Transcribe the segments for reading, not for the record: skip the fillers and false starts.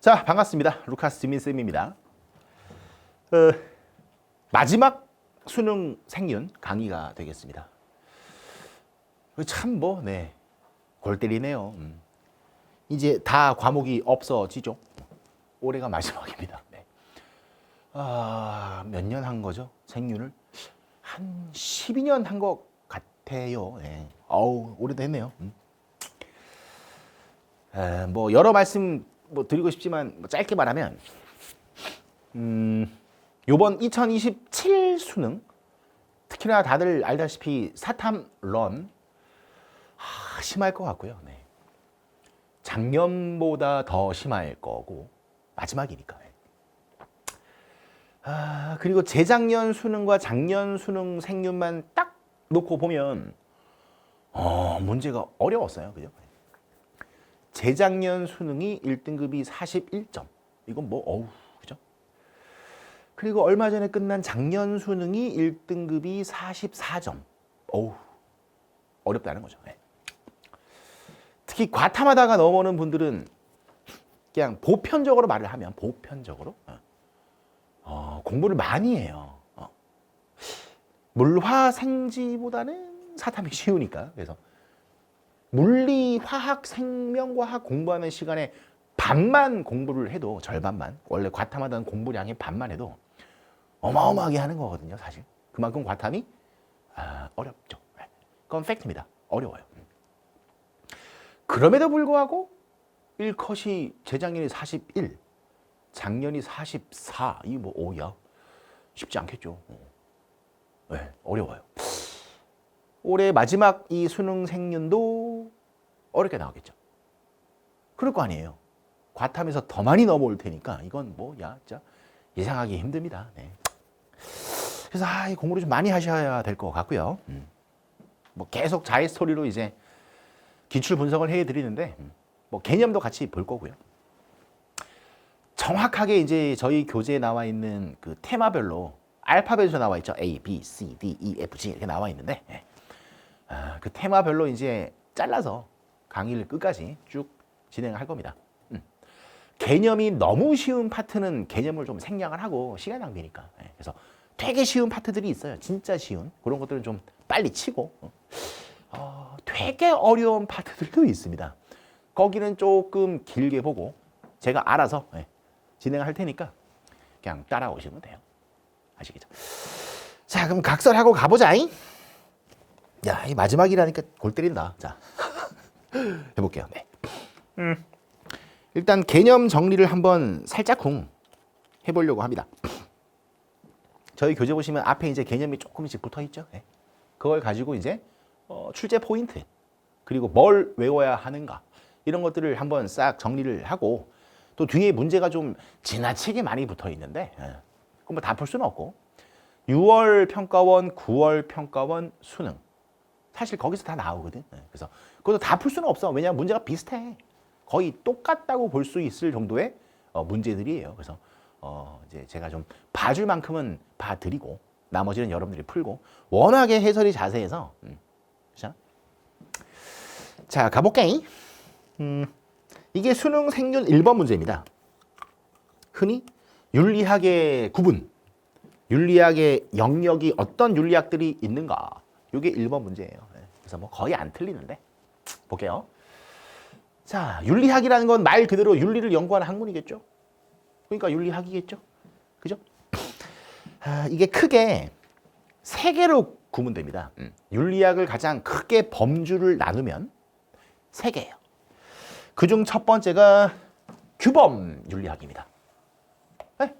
자, 반갑습니다. 루카스 지민쌤입니다. 마지막 수능 생윤 강의가 되겠습니다. 참 골 때리네요. 이제 다 과목이 없어지죠. 올해가 마지막입니다. 네. 몇 년 한 거죠? 생윤을? 한 12년 한 것 같아요. 네. 오래됐네요. 여러 말씀 드리고 싶지만 짧게 말하면 요번 2027 수능 특히나 다들 알다시피 사탐런 심할 것 같고요. 네. 작년보다 더 심할 거고 마지막이니까. 그리고 재작년 수능과 작년 수능 생률만 딱 놓고 보면 문제가 어려웠어요. 그죠? 재작년 수능이 1등급이 41점. 이건 그죠? 그리고 얼마 전에 끝난 작년 수능이 1등급이 44점. 어렵다는 거죠. 네. 특히 과탐하다가 넘어오는 분들은 그냥 보편적으로 말을 하면 보편적으로 공부를 많이 해요. 물화 생지보다는 사탐이 쉬우니까. 그래서 물리, 화학, 생명과학 공부하는 시간에 반만 공부를 해도 절반만, 원래 과탐하던 공부량의 반만 해도 어마어마하게 하는 거거든요, 사실. 그만큼 과탐이 어렵죠. 그건 팩트입니다. 어려워요. 그럼에도 불구하고 1컷이 재작년이 41, 작년이 44, 이 쉽지 않겠죠. 네, 어려워요. 올해 마지막 이 수능 생년도 어렵게 나오겠죠. 그럴 거 아니에요. 과탐에서 더 많이 넘어올 테니까 이건 진짜 예상하기 힘듭니다. 네. 그래서 이 공부를 좀 많이 하셔야 될 것 같고요. 계속 자의 스토리로 이제 기출 분석을 해드리는데 개념도 같이 볼 거고요. 정확하게 이제 저희 교재에 나와 있는 그 테마별로 알파벳으로 나와 있죠. A, B, C, D, E, F, G 이렇게 나와 있는데 그 테마별로 이제 잘라서 강의를 끝까지 쭉 진행을 할 겁니다. 개념이 너무 쉬운 파트는 개념을 좀 생략을 하고 시간 낭비니까. 그래서 되게 쉬운 파트들이 있어요. 진짜 쉬운 그런 것들은 좀 빨리 치고 되게 어려운 파트들도 있습니다. 거기는 조금 길게 보고 제가 알아서 진행을 할 테니까 그냥 따라오시면 돼요. 아시겠죠? 자, 그럼 각설하고 가보자. 이 마지막이라니까 골 때린다. 자, 해볼게요. 네. 일단 개념 정리를 한번 살짝쿵 해보려고 합니다. 저희 교재 보시면 앞에 이제 개념이 조금씩 붙어 있죠. 네. 그걸 가지고 이제 출제 포인트 그리고 뭘 외워야 하는가 이런 것들을 한번 싹 정리를 하고 또 뒤에 문제가 좀 지나치게 많이 붙어 있는데 그럼 다 풀 수는 없고 6월 평가원, 9월 평가원 수능 사실 거기서 다 나오거든. 그래서 그것도 다 풀 수는 없어. 왜냐하면 문제가 비슷해. 거의 똑같다고 볼 수 있을 정도의 문제들이에요. 그래서 이제 제가 좀 봐줄 만큼은 봐드리고 나머지는 여러분들이 풀고 워낙에 해설이 자세해서 자 가볼게. 이게 수능 생존 1번 문제입니다. 흔히 윤리학의 구분, 윤리학의 영역이 어떤 윤리학들이 있는가 이게 1번 문제예요. 그래서 거의 안 틀리는데 볼게요. 자, 윤리학이라는 건 말 그대로 윤리를 연구하는 학문이겠죠. 그러니까 윤리학이겠죠. 그죠? 이게 크게 세 개로 구분됩니다. 윤리학을 가장 크게 범주를 나누면 세 개예요. 그중 첫 번째가 규범 윤리학입니다. 네?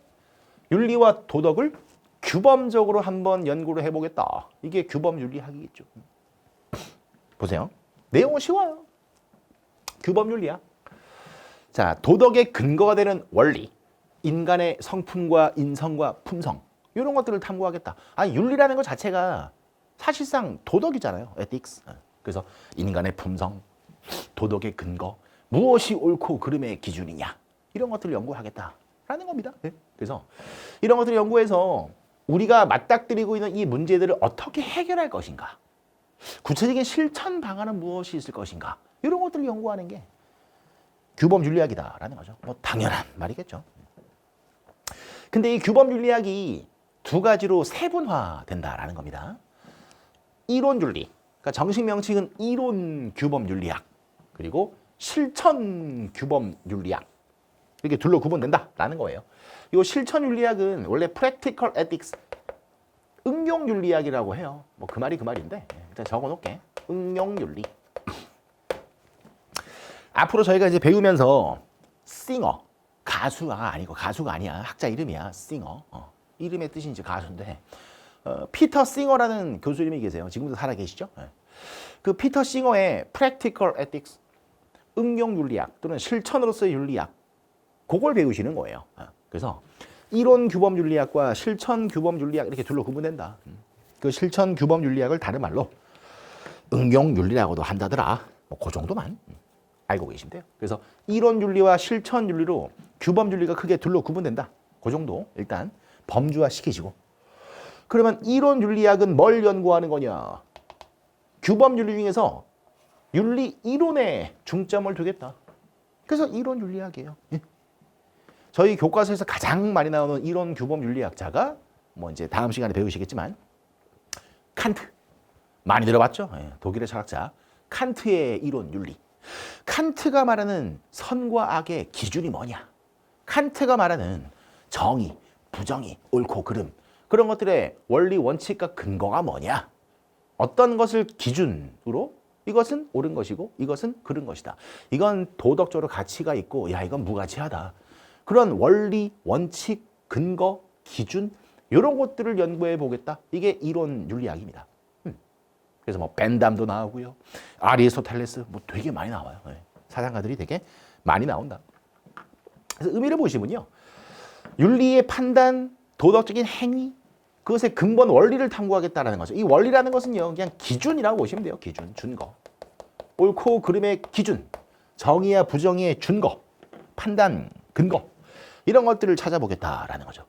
윤리와 도덕을 규범적으로 한번 연구를 해보겠다. 이게 규범 윤리학이겠죠. 보세요. 내용은 쉬워요. 규범 윤리학. 자, 도덕의 근거가 되는 원리, 인간의 성품과 인성과 품성 이런 것들을 탐구하겠다. 윤리라는 것 자체가 사실상 도덕이잖아요. ethics. 그래서 인간의 품성, 도덕의 근거, 무엇이 옳고 그름의 기준이냐 이런 것들을 연구하겠다라는 겁니다. 그래서 이런 것들을 연구해서 우리가 맞닥뜨리고 있는 이 문제들을 어떻게 해결할 것인가, 구체적인 실천 방안은 무엇이 있을 것인가 이런 것들을 연구하는 게 규범 윤리학이다라는 거죠. 뭐 당연한 말이겠죠. 근데 이 규범 윤리학이 두 가지로 세분화된다라는 겁니다. 이론 윤리, 그러니까 정식 명칭은 이론 규범 윤리학, 그리고 실천 규범 윤리학, 이렇게 둘로 구분된다라는 거예요. 이 실천 윤리학은 원래 practical ethics, 응용 윤리학이라고 해요. 뭐 그 말이 그 말인데 일단 적어놓을게. 응용 윤리. 앞으로 저희가 이제 배우면서 싱어, 가수가 아니고, 가수가 아니야, 학자 이름이야, 싱어. 이름의 뜻이 이제 가수인데, 피터 싱어라는 교수님이 계세요. 지금도 살아 계시죠? 그 피터 싱어의 practical ethics, 응용 윤리학 또는 실천으로서의 윤리학, 그걸 배우시는 거예요. 그래서 이론 규범 윤리학과 실천 규범 윤리학 이렇게 둘로 구분된다. 그 실천 규범 윤리학을 다른 말로 응용 윤리라고도 한다더라. 뭐 그 정도만 알고 계시면 돼요. 그래서 이론 윤리와 실천 윤리로 규범 윤리가 크게 둘로 구분된다. 그 정도 일단 범주화 시키시고, 그러면 이론 윤리학은 뭘 연구하는 거냐? 규범 윤리 중에서 윤리 이론에 중점을 두겠다. 그래서 이론 윤리학이에요. 저희 교과서에서 가장 많이 나오는 이론 규범 윤리학자가 뭐 이제 다음 시간에 배우시겠지만 칸트. 많이 들어봤죠? 독일의 철학자 칸트의 이론 윤리. 칸트가 말하는 선과 악의 기준이 뭐냐? 칸트가 말하는 정의, 부정의, 옳고 그름, 그런 것들의 원리 원칙과 근거가 뭐냐? 어떤 것을 기준으로 이것은 옳은 것이고 이것은 그른 것이다. 이건 도덕적으로 가치가 있고 야 이건 무가치하다. 그런 원리, 원칙, 근거, 기준 이런 것들을 연구해 보겠다. 이게 이론 윤리학입니다. 그래서 뭐 벤담도 나오고요. 아리스토텔레스 뭐 되게 많이 나와요. 사상가들이 되게 많이 나온다. 그래서 의미를 보시면요. 윤리의 판단, 도덕적인 행위, 그것의 근본 원리를 탐구하겠다라는 거죠. 이 원리라는 것은요. 그냥 기준이라고 보시면 돼요. 기준, 준거. 옳고 그름의 기준, 정의와 부정의의 준거, 판단, 근거. 이런 것들을 찾아보겠다라는 거죠.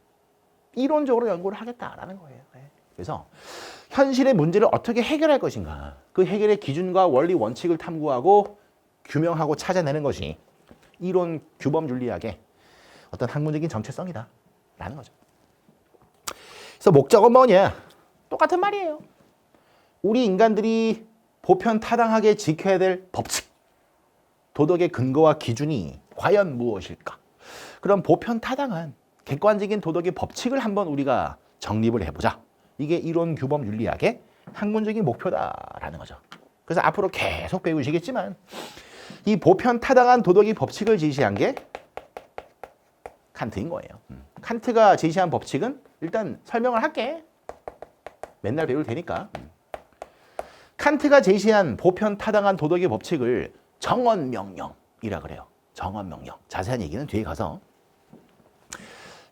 이론적으로 연구를 하겠다라는 거예요. 그래서 현실의 문제를 어떻게 해결할 것인가, 그 해결의 기준과 원리 원칙을 탐구하고 규명하고 찾아내는 것이 이론 규범 윤리학의 어떤 학문적인 정체성이다 라는 거죠. 그래서 목적은 뭐냐? 똑같은 말이에요. 우리 인간들이 보편타당하게 지켜야 될 법칙, 도덕의 근거와 기준이 과연 무엇일까? 그럼 보편타당한 객관적인 도덕의 법칙을 한번 우리가 정립을 해보자. 이게 이론 규범 윤리학의 학문적인 목표다라는 거죠. 그래서 앞으로 계속 배우시겠지만 이 보편타당한 도덕의 법칙을 제시한 게 칸트인 거예요. 칸트가 제시한 법칙은 일단 설명을 할게. 맨날 배울 테니까. 칸트가 제시한 보편타당한 도덕의 법칙을 정언명령이라 그래요. 정언명령. 자세한 얘기는 뒤에 가서.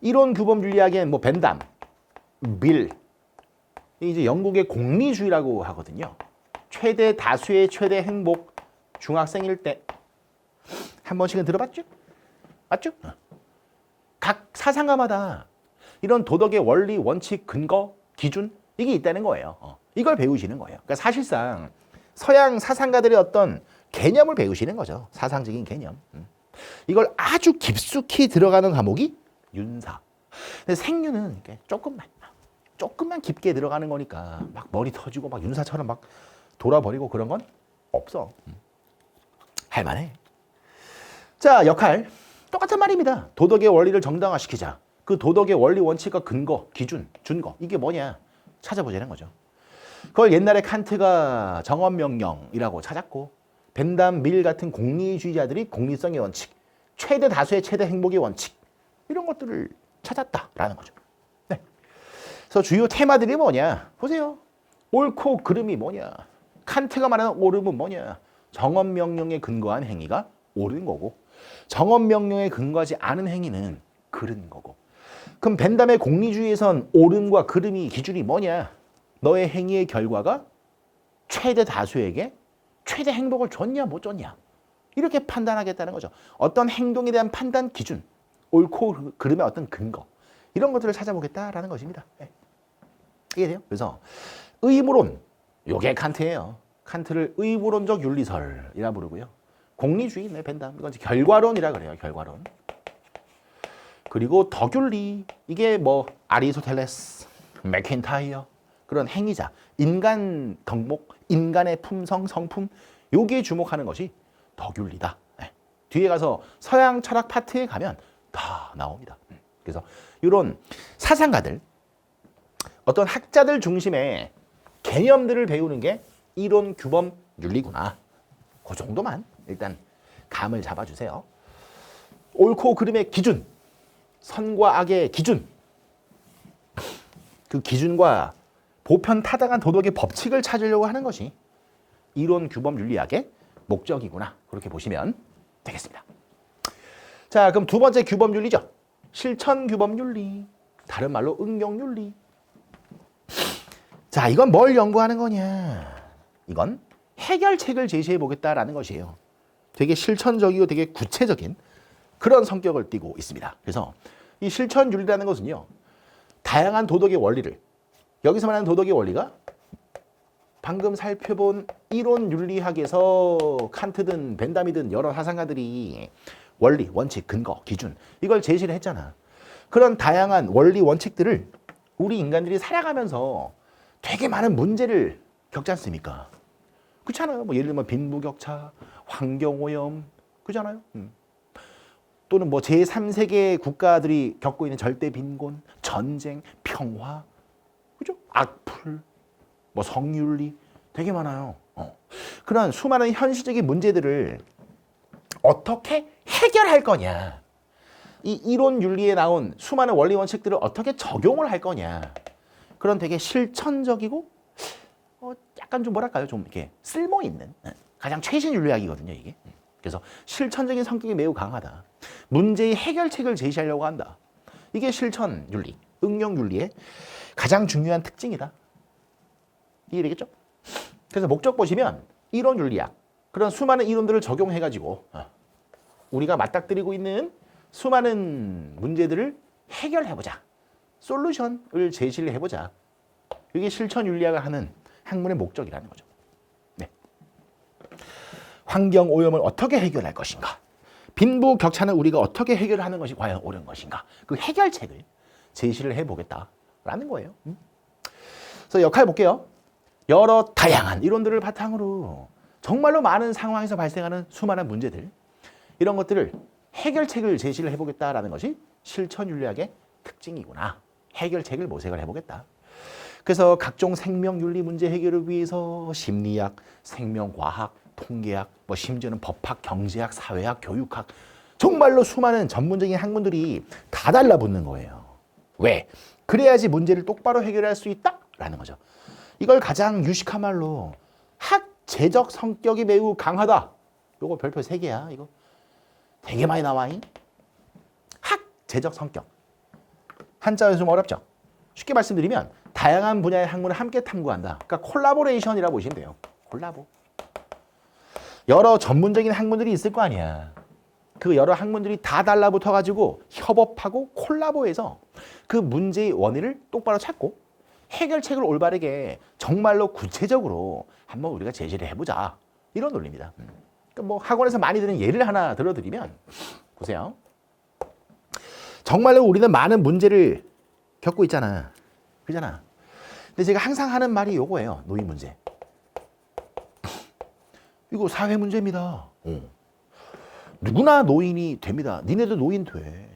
이론 규범 윤리학엔 뭐 벤담, 밀, 이제 영국의 공리주의라고 하거든요. 최대 다수의 최대 행복, 중학생일 때 한 번씩은 들어봤죠? 맞죠? 각 사상가마다 이런 도덕의 원리, 원칙, 근거, 기준 이게 있다는 거예요. 이걸 배우시는 거예요. 그러니까 사실상 서양 사상가들의 어떤 개념을 배우시는 거죠. 사상적인 개념. 이걸 아주 깊숙이 들어가는 과목이 윤사. 근데 생윤은 이렇게 조금만 깊게 들어가는 거니까 막 머리 터지고 막 윤사처럼 막 돌아버리고 그런 건 없어. 할만해. 자, 역할. 똑같은 말입니다. 도덕의 원리를 정당화시키자. 그 도덕의 원리, 원칙과 근거, 기준, 준거 이게 뭐냐 찾아보자는 거죠. 그걸 옛날에 칸트가 정언명령이라고 찾았고 벤담, 밀 같은 공리주의자들이 공리성의 원칙, 최대 다수의 최대 행복의 원칙 이런 것들을 찾았다라는 거죠. 네. 그래서 주요 테마들이 뭐냐 보세요. 옳고 그름이 뭐냐. 칸트가 말하는 옳음은 뭐냐. 정언명령에 근거한 행위가 옳은 거고 정언명령에 근거하지 않은 행위는 그른 거고. 그럼 벤담의 공리주의에선 옳음과 그름이 기준이 뭐냐. 너의 행위의 결과가 최대 다수에게 최대 행복을 줬냐 못 줬냐 이렇게 판단하겠다는 거죠. 어떤 행동에 대한 판단 기준, 옳고 그름의 어떤 근거 이런 것들을 찾아보겠다라는 것입니다. 네. 이해돼요? 그래서 의무론, 요게 칸트예요. 칸트를 의무론적 윤리설이라 부르고요. 공리주의, 네, 벤담. 이건 이제 결과론이라 그래요. 결과론. 그리고 덕윤리. 이게 뭐 아리스토텔레스, 맥킨타이어 그런 행위자, 인간 덕목, 인간의 품성, 성품 여기에 주목하는 것이 덕윤리다. 네. 뒤에 가서 서양 철학 파트에 가면 다 나옵니다. 그래서 이런 사상가들, 어떤 학자들 중심의 개념들을 배우는 게 이론, 규범, 윤리구나. 그 정도만 일단 감을 잡아주세요. 옳고 그름의 기준, 선과 악의 기준, 그 기준과 보편타당한 도덕의 법칙을 찾으려고 하는 것이 이론, 규범, 윤리학의 목적이구나. 그렇게 보시면 되겠습니다. 자, 그럼 두 번째 규범 윤리죠. 실천 규범 윤리, 다른 말로 응용 윤리. 자, 이건 뭘 연구하는 거냐? 이건 해결책을 제시해 보겠다라는 것이에요. 되게 실천적이고 되게 구체적인 그런 성격을 띠고 있습니다. 그래서 이 실천 윤리라는 것은요, 다양한 도덕의 원리를, 여기서 말하는 도덕의 원리가 방금 살펴본 이론 윤리학에서 칸트든 벤담이든 여러 사상가들이 원리, 원칙, 근거, 기준 이걸 제시를 했잖아. 그런 다양한 원리, 원칙들을 우리 인간들이 살아가면서 되게 많은 문제를 겪지 않습니까? 그렇잖아요. 뭐 예를 들면 빈부격차, 환경오염, 그렇잖아요. 또는 뭐 제3세계 국가들이 겪고 있는 절대 빈곤, 전쟁, 평화, 그죠? 악플, 뭐 성윤리 되게 많아요. 그런 수많은 현실적인 문제들을 어떻게 해결할 거냐, 이 이론 윤리에 나온 수많은 원리 원칙들을 어떻게 적용을 할 거냐, 그런 되게 실천적이고 약간 좀 뭐랄까요, 좀 이렇게 쓸모 있는 가장 최신 윤리학이거든요, 이게. 그래서 실천적인 성격이 매우 강하다. 문제의 해결책을 제시하려고 한다. 이게 실천 윤리, 응용 윤리의 가장 중요한 특징이다. 이해되겠죠? 그래서 목적 보시면 이론 윤리학, 그런 수많은 이론들을 적용해가지고 우리가 맞닥뜨리고 있는 수많은 문제들을 해결해보자. 솔루션을 제시를 해보자. 이게 실천 윤리학을 하는 학문의 목적이라는 거죠. 네. 환경 오염을 어떻게 해결할 것인가? 빈부 격차는 우리가 어떻게 해결하는 것이 과연 옳은 것인가? 그 해결책을 제시를 해보겠다라는 거예요. 그래서 역할 볼게요. 여러 다양한 이론들을 바탕으로 정말로 많은 상황에서 발생하는 수많은 문제들, 이런 것들을 해결책을 제시를 해보겠다라는 것이 실천윤리학의 특징이구나. 해결책을 모색을 해보겠다. 그래서 각종 생명윤리 문제 해결을 위해서 심리학, 생명과학, 통계학, 뭐 심지어는 법학, 경제학, 사회학, 교육학, 정말로 수많은 전문적인 학문들이 다 달라붙는 거예요. 왜? 그래야지 문제를 똑바로 해결할 수 있다라는 거죠. 이걸 가장 유식한 말로 학제적 성격이 매우 강하다. 요거 별표 3개야. 이거 되게 많이 나와. 학제적 성격. 한자에서 좀 어렵죠? 쉽게 말씀드리면 다양한 분야의 학문을 함께 탐구한다. 그러니까 콜라보레이션이라고 보시면 돼요. 콜라보. 여러 전문적인 학문들이 있을 거 아니야. 그 여러 학문들이 다 달라붙어가지고 협업하고 콜라보해서 그 문제의 원인을 똑바로 찾고 해결책을 올바르게 정말로 구체적으로 한번 우리가 제시를 해보자. 이런 논리입니다. 그러니까 뭐 학원에서 많이 드는 예를 하나 들어드리면 보세요. 정말로 우리는 많은 문제를 겪고 있잖아. 그잖아. 근데 제가 항상 하는 말이 요거예요. 노인 문제. 이거 사회 문제입니다. 누구나 노인이 됩니다. 니네도 노인 돼.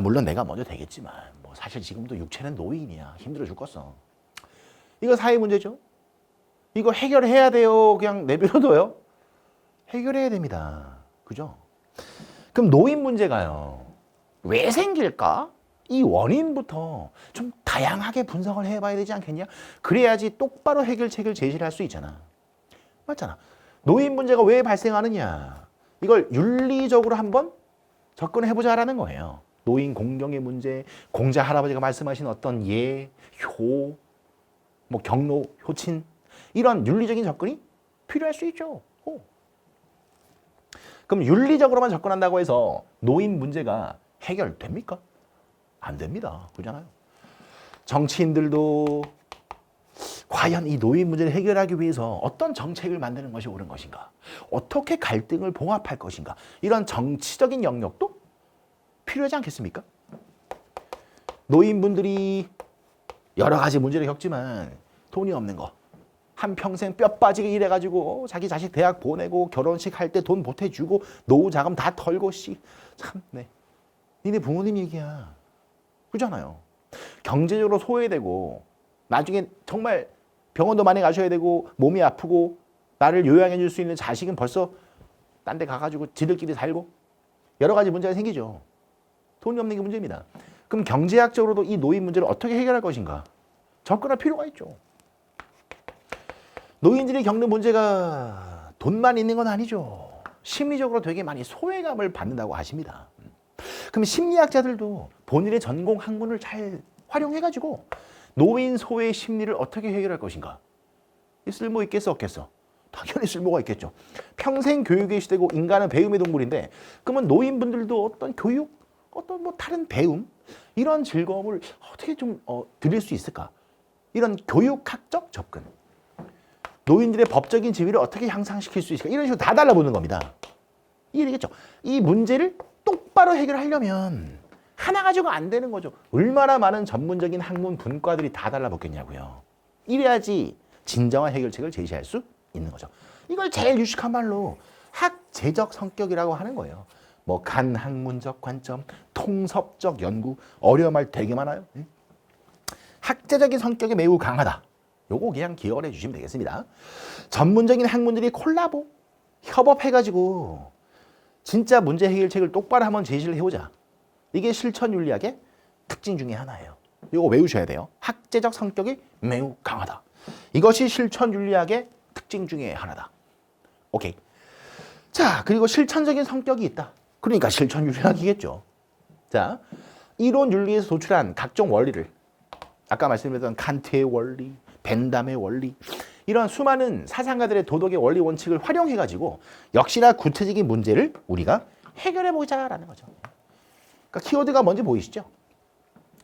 물론 내가 먼저 되겠지만 뭐 사실 지금도 육체는 노인이야. 힘들어 죽겠어. 이거 사회 문제죠. 이거 해결해야 돼요. 그냥 내버려둬요. 해결해야 됩니다. 그죠? 그럼 노인 문제가요, 왜 생길까? 이 원인부터 좀 다양하게 분석을 해봐야 되지 않겠냐? 그래야지 똑바로 해결책을 제시를 할 수 있잖아. 맞잖아. 노인 문제가 왜 발생하느냐? 이걸 윤리적으로 한번 접근해보자라는 거예요. 노인 공경의 문제, 공자 할아버지가 말씀하신 어떤 예, 효, 뭐 경로, 효친, 이런 윤리적인 접근이 필요할 수 있죠. 그럼 윤리적으로만 접근한다고 해서 노인 문제가 해결됩니까? 안 됩니다. 그렇잖아요. 정치인들도 과연 이 노인 문제를 해결하기 위해서 어떤 정책을 만드는 것이 옳은 것인가? 어떻게 갈등을 봉합할 것인가? 이런 정치적인 영역도 필요하지 않겠습니까? 노인분들이 여러 가지 문제를 겪지만 돈이 없는 거. 한평생 뼈 빠지게 일해가지고 자기 자식 대학 보내고 결혼식 할 때 돈 보태주고 노후 자금 다 털고 참네. 니네 부모님 얘기야. 그렇잖아요. 경제적으로 소외되고 나중에 정말 병원도 많이 가셔야 되고 몸이 아프고 나를 요양해 줄 수 있는 자식은 벌써 딴 데 가가지고 지들끼리 살고 여러 가지 문제가 생기죠. 돈이 없는 게 문제입니다. 그럼 경제학적으로도 이 노인 문제를 어떻게 해결할 것인가? 접근할 필요가 있죠. 노인들이 겪는 문제가 돈만 있는 건 아니죠. 심리적으로 되게 많이 소외감을 받는다고 하십니다. 그럼 심리학자들도 본인의 전공 학문을 잘 활용해가지고 노인 소외 심리를 어떻게 해결할 것인가? 쓸모 있겠어 없겠어? 당연히 쓸모가 있겠죠. 평생 교육의 시대고 인간은 배움의 동물인데 그러면 노인분들도 어떤 교육, 어떤 뭐 다른 배움 이런 즐거움을 어떻게 좀 드릴 수 있을까? 이런 교육학적 접근. 노인들의 법적인 지위를 어떻게 향상시킬 수 있을까? 이런 식으로 다 달라보는 겁니다. 이해되겠죠? 이 문제를 똑바로 해결하려면 하나 가지고 안 되는 거죠. 얼마나 많은 전문적인 학문 분과들이 다 달라붙겠냐고요. 이래야지 진정한 해결책을 제시할 수 있는 거죠. 이걸 제일 유식한 말로 학제적 성격이라고 하는 거예요. 뭐 간학문적 관점, 통섭적 연구, 어려운 말 되게 많아요. 학제적인 성격이 매우 강하다. 요거 그냥 기억을 해주시면 되겠습니다. 전문적인 학문들이 콜라보, 협업해가지고 진짜 문제 해결책을 똑바로 한번 제시를 해보자. 이게 실천윤리학의 특징 중에 하나예요. 이거 외우셔야 돼요. 학제적 성격이 매우 강하다. 이것이 실천윤리학의 특징 중에 하나다. 오케이. 자, 그리고 실천적인 성격이 있다. 그러니까 실천윤리학이겠죠. 자, 이론윤리에서 도출한 각종 원리를 아까 말씀드렸던 칸트의 원리, 벤담의 원리 이런 수많은 사상가들의 도덕의 원리 원칙을 활용해가지고 역시나 구체적인 문제를 우리가 해결해보자라는 거죠. 그러니까 키워드가 뭔지 보이시죠?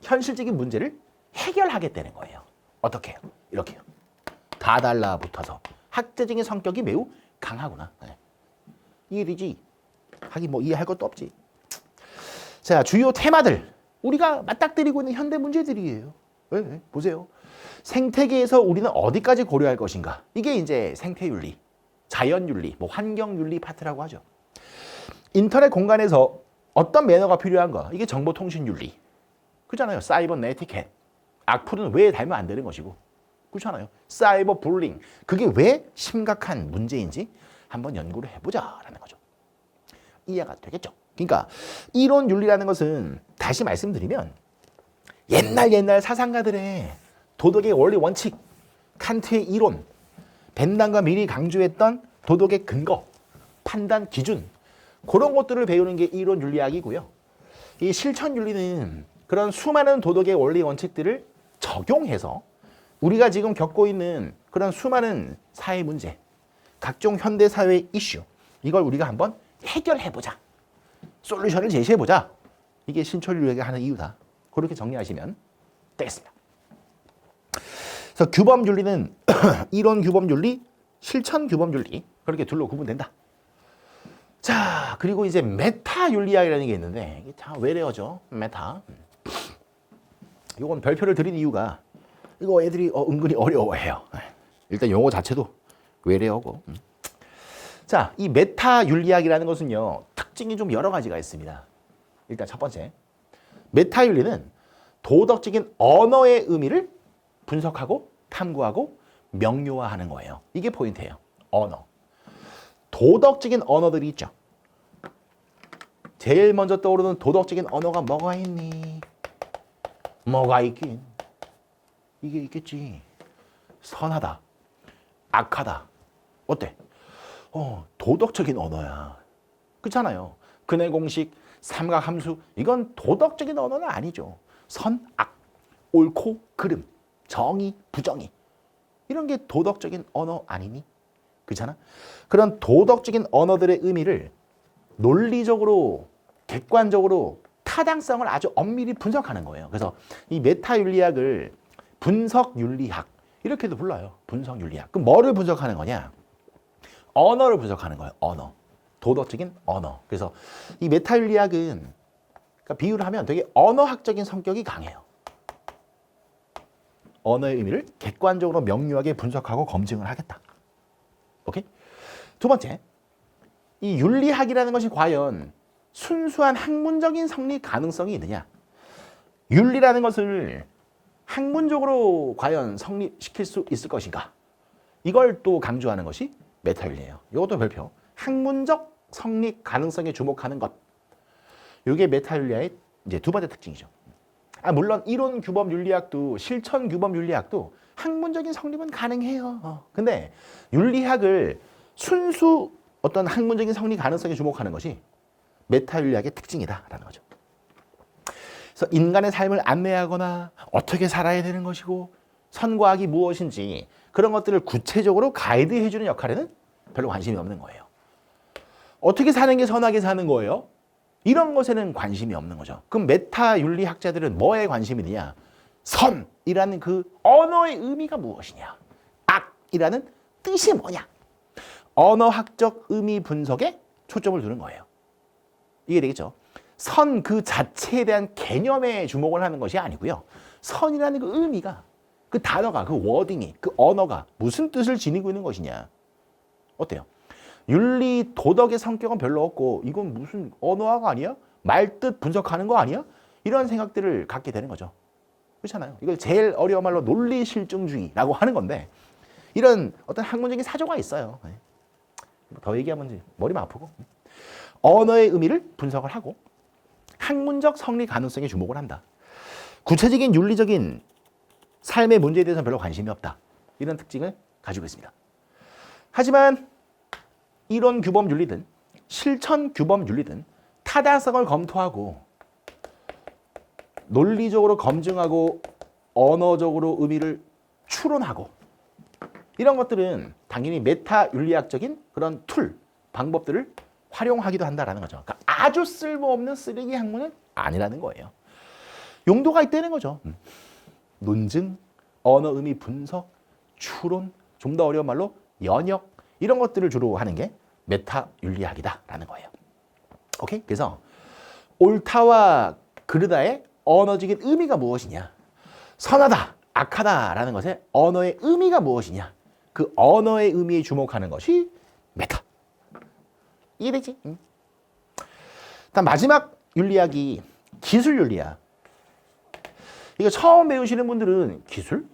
현실적인 문제를 해결하겠다는 거예요. 어떻게 해요? 이렇게요. 다 달라붙어서 학제적인 성격이 매우 강하구나. 네. 이해되지? 하긴 뭐 이해할 것도 없지. 자, 주요 테마들. 우리가 맞닥뜨리고 있는 현대 문제들이에요. 네, 보세요. 생태계에서 우리는 어디까지 고려할 것인가? 이게 이제 생태윤리, 자연윤리, 뭐 환경윤리 파트라고 하죠. 인터넷 공간에서 어떤 매너가 필요한가? 이게 정보통신윤리. 그렇잖아요. 사이버 네티켓. 악플은 왜 달면 안 되는 것이고. 그렇잖아요. 사이버 불링. 그게 왜 심각한 문제인지 한번 연구를 해보자라는 거죠. 이해가 되겠죠? 그러니까 이론윤리라는 것은 다시 말씀드리면 옛날 사상가들의 도덕의 원리 원칙, 칸트의 이론, 벤담과 미리 강조했던 도덕의 근거, 판단 기준 그런 것들을 배우는 게 이론 윤리학이고요. 이 실천 윤리는 그런 수많은 도덕의 원리 원칙들을 적용해서 우리가 지금 겪고 있는 그런 수많은 사회 문제, 각종 현대 사회 이슈 이걸 우리가 한번 해결해보자. 솔루션을 제시해보자. 이게 실천 윤리학이 하는 이유다. 그렇게 정리하시면 되겠습니다. 그래서 규범윤리는 이론 규범윤리, 실천 규범윤리 그렇게 둘로 구분된다. 자, 그리고 이제 메타윤리학이라는 게 있는데 이게 참 외래어죠. 메타. 이건 별표를 드린 이유가 이거 애들이 은근히 어려워해요. 일단 용어 자체도 외래어고. 자, 이 메타윤리학이라는 것은요. 특징이 좀 여러 가지가 있습니다. 일단 첫 번째. 메타윤리는 도덕적인 언어의 의미를 분석하고 탐구하고 명료화하는 거예요. 이게 포인트예요. 언어. 도덕적인 언어들이 있죠. 제일 먼저 떠오르는 도덕적인 언어가 뭐가 있니? 뭐가 있긴. 이게 있겠지. 선하다. 악하다. 어때? 도덕적인 언어야. 그렇잖아요. 근해 공식, 삼각함수 이건 도덕적인 언어는 아니죠. 선, 악, 옳고 그름, 정의, 부정의 이런 게 도덕적인 언어 아니니? 그렇잖아? 그런 도덕적인 언어들의 의미를 논리적으로, 객관적으로 타당성을 아주 엄밀히 분석하는 거예요. 그래서 이 메타윤리학을 분석윤리학, 이렇게도 불러요. 분석 윤리학. 그럼 뭐를 분석하는 거냐? 언어를 분석하는 거예요. 언어. 도덕적인 언어. 그래서 이 메타 윤리학은 그러니까 비유를 하면 되게 언어학적인 성격이 강해요. 언어의 의미를 객관적으로 명료하게 분석하고 검증을 하겠다. 오케이? 두 번째, 이 윤리학이라는 것이 과연 순수한 학문적인 성립 가능성이 있느냐? 윤리라는 것을 학문적으로 과연 성립시킬 수 있을 것인가? 이걸 또 강조하는 것이 메타윤리예요. 이것도 별표. 학문적 성립 가능성에 주목하는 것. 이게 메타윤리의 이제 두 번째 특징이죠. 물론 이론 규범 윤리학도 실천 규범 윤리학도 학문적인 성립은 가능해요. 근데 윤리학을 순수 어떤 학문적인 성립 가능성에 주목하는 것이 메타윤리학의 특징이다라는 거죠. 그래서 인간의 삶을 안내하거나 어떻게 살아야 되는 것이고 선과 악이 무엇인지 그런 것들을 구체적으로 가이드해주는 역할에는 별로 관심이 없는 거예요. 어떻게 사는 게 선하게 사는 거예요? 이런 것에는 관심이 없는 거죠. 그럼 메타 윤리학자들은 뭐에 관심이 있느냐? 선이라는 그 언어의 의미가 무엇이냐? 악이라는 뜻이 뭐냐? 언어학적 의미 분석에 초점을 두는 거예요. 이게 되겠죠? 선 그 자체에 대한 개념에 주목을 하는 것이 아니고요. 선이라는 그 의미가, 그 단어가, 그 워딩이, 그 언어가 무슨 뜻을 지니고 있는 것이냐. 어때요? 윤리, 도덕의 성격은 별로 없고 이건 무슨 언어학 아니야? 말뜻 분석하는 거 아니야? 이런 생각들을 갖게 되는 거죠. 그렇잖아요. 이걸 제일 어려운 말로 논리실증주의라고 하는 건데 이런 어떤 학문적인 사조가 있어요. 더 얘기하면 머리만 아프고. 언어의 의미를 분석을 하고 학문적 성립 가능성에 주목을 한다. 구체적인 윤리적인 삶의 문제에 대해서는 별로 관심이 없다. 이런 특징을 가지고 있습니다. 하지만 이론 규범 윤리든 실천 규범 윤리든 타당성을 검토하고 논리적으로 검증하고 언어적으로 의미를 추론하고 이런 것들은 당연히 메타 윤리학적인 그런 툴, 방법들을 활용하기도 한다라는 거죠. 그러니까 아주 쓸모없는 쓰레기 학문은 아니라는 거예요. 용도가 있다는 거죠. 논증, 언어 의미 분석, 추론, 좀 더 어려운 말로 연역 이런 것들을 주로 하는 게 메타 윤리학이다라는 거예요. 오케이? 그래서 옳다와 그르다의 언어적인 의미가 무엇이냐? 선하다, 악하다라는 것의 언어의 의미가 무엇이냐? 그 언어의 의미에 주목하는 것이 메타. 이해되지? 다음 마지막 윤리학이 기술 윤리학. 이거 처음 배우시는 분들은 기술?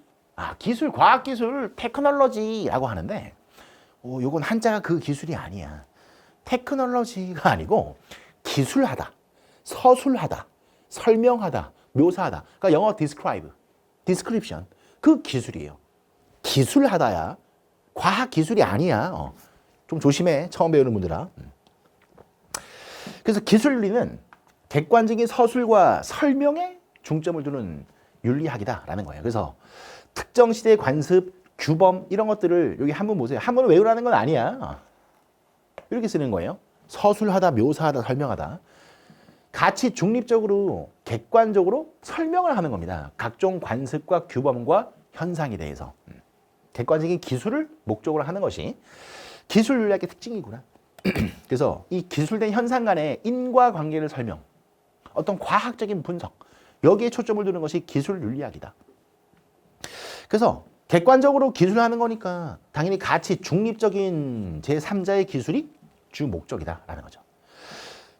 기술, 과학기술, 테크놀로지라고 하는데 요건 한자가 그 기술이 아니야. 테크놀로지가 아니고 기술하다, 서술하다, 설명하다, 묘사하다. 그러니까 영어 describe, description. 그 기술이에요. 기술하다야. 과학 기술이 아니야. 좀 조심해. 처음 배우는 분들아. 그래서 기술윤리는 객관적인 서술과 설명에 중점을 두는 윤리학이다라는 거예요. 그래서 특정 시대의 관습, 규범 이런 것들을 여기 한번 보세요. 한번 외우라는 건 아니야. 이렇게 쓰는 거예요. 서술하다, 묘사하다, 설명하다. 같이 중립적으로, 객관적으로 설명을 하는 겁니다. 각종 관습과 규범과 현상에 대해서. 객관적인 기술을 목적으로 하는 것이 기술윤리학의 특징이구나. 그래서 이 기술된 현상 간의 인과관계를 설명, 어떤 과학적인 분석, 여기에 초점을 두는 것이 기술윤리학이다. 그래서 객관적으로 기술하는 거니까 당연히 같이 중립적인 제3자의 기술이 주 목적이다라는 거죠.